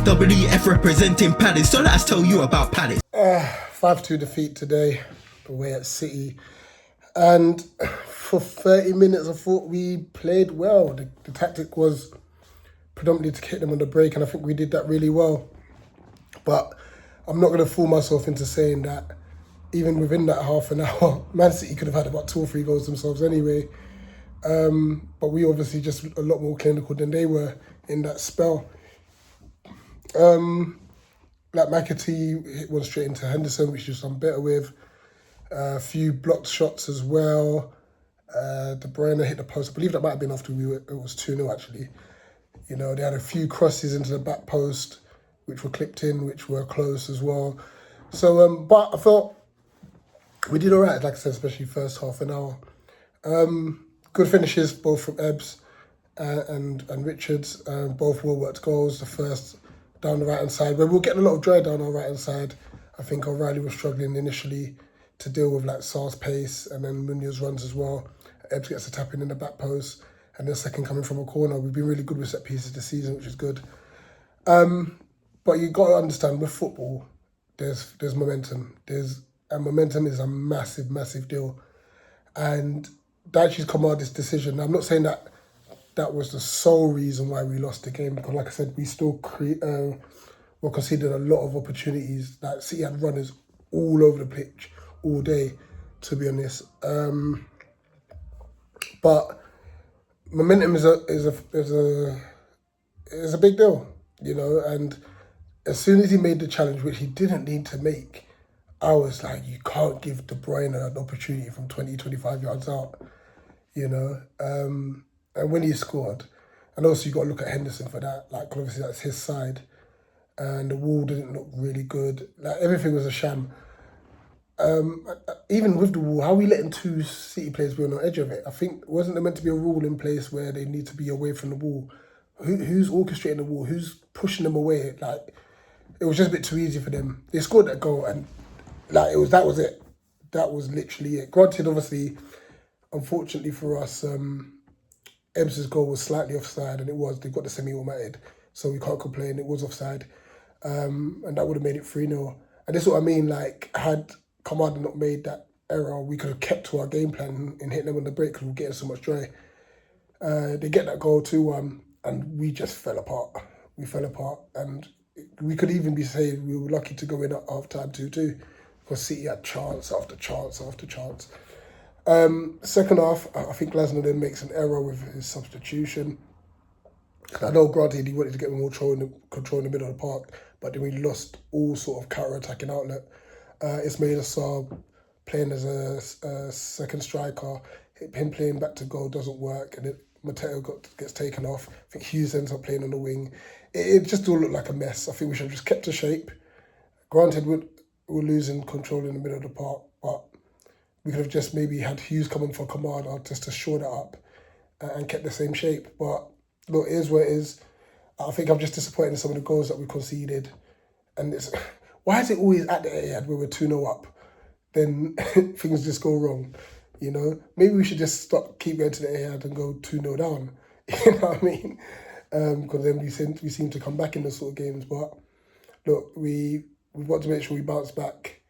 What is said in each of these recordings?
WF representing Palace, so let's tell you about Palace. 5-2 defeat today, away at City. And for 30 minutes, I thought we played well. The tactic was predominantly to hit them on the break, and I think we did that really well. But I'm not going to fool myself into saying that even within that half an hour, Man City could have had about 2 or 3 goals themselves anyway. But we obviously just a lot more clinical than they were in that spell. Like McAtee hit one straight into Henderson, which I'm better with. A few blocked shots as well. De Bruyne hit the post. I believe that might have been after it was 2-0 actually. You know, they had a few crosses into the back post, which were clipped in, which were close as well. So, but I felt we did all right, like I said, especially first half an hour. Good finishes, both from Ebbs and Richards. Both well-worked goals. The first down the right-hand side, where we were getting a lot of drive down our right-hand side. I think O'Reilly was struggling initially to deal with like Sar's pace, and then Munoz runs as well. Ebbs gets a tap in the back post, and then second coming from a corner. We've been really good with set pieces this season, which is good. But you got to understand, with football, there's momentum. And momentum is a massive, massive deal. And Daichi's come out this decision. Now, I'm not saying that was the sole reason why we lost the game, because like I said, we still were conceded a lot of opportunities. Like City had runners all over the pitch all day, to be honest. But momentum is a big deal, you know. And as soon as he made the challenge, which he didn't need to make, I was like, you can't give De Bruyne an opportunity from 20, 25 yards out, you know. And when he scored, and also you got to look at Henderson for that. Like, obviously that's his side, and the wall didn't look really good. Like, everything was a sham. Even with the wall, how are we letting 2 City players be on the edge of it? I think, wasn't there meant to be a rule in place where they need to be away from the wall? Who's orchestrating the wall? Who's pushing them away? Like, it was just a bit too easy for them. They scored that goal, and like that was it. That was literally it. Granted, obviously, unfortunately for us, Ebbs' goal was slightly offside, and it was. They got the semi-automated, so we can't complain. It was offside, and that would have made it 3-0. And this is what I mean. Like, had Kamada not made that error, we could have kept to our game plan and hit them on the break because we were getting so much joy. They get that goal 2-1, and we just fell apart. We fell apart, and we could even be saying we were lucky to go in at half-time 2-2, because City had chance after chance after chance. Second half, I think Glasner then makes an error with his substitution. I know, granted, he wanted to get more control in the middle of the park, but then we lost all sort of counter-attacking outlet. Ismail Assar playing as a second striker, him playing back to goal doesn't work, and Mateo gets taken off. I think Hughes ends up playing on the wing. It just all looked like a mess. I think we should have just kept to shape. Granted, we're losing control in the middle of the park, but we could have just maybe had Hughes come in for Kamada just to shore that up and kept the same shape. But look, it is what it is. I think I'm just disappointed in some of the goals that we conceded. And why is it always at the Etihad where we're 2-0 up? Then things just go wrong, you know? Maybe we should just keep going to the Etihad and go 2-0 down. You know what I mean? Because then we seem to come back in those sort of games. But look, we've got to make sure we bounce back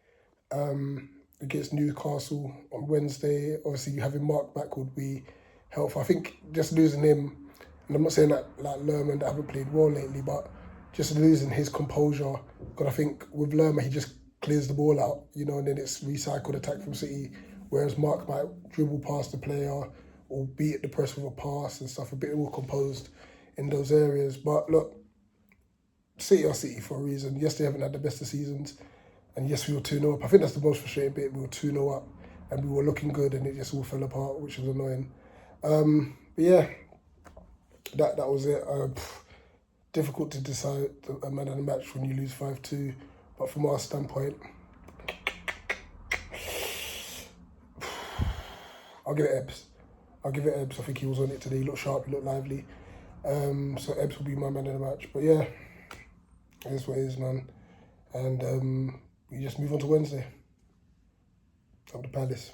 against Newcastle on Wednesday. Obviously, having Mark back would be helpful. I think just losing him, and I'm not saying that like Lerman that haven't played well lately, but just losing his composure. Because I think with Lerman, he just clears the ball out, you know, and then it's recycled attack from City. Whereas Mark might dribble past the player or beat the press with a pass and stuff, a bit more composed in those areas. But look, City are City for a reason. Yes, they haven't had the best of seasons. And yes, we were 2-0 up. I think that's the most frustrating bit. We were 2-0 up and we were looking good and it just all fell apart, which was annoying. But yeah, that was it. Difficult to decide a man of the match when you lose 5-2. But from our standpoint, I'll give it Ebbs. I think he was on it today. He looked sharp, he looked lively. So Ebbs will be my man of the match. But yeah, that's what it is, man. And we just move on to Wednesday. Up to Palace.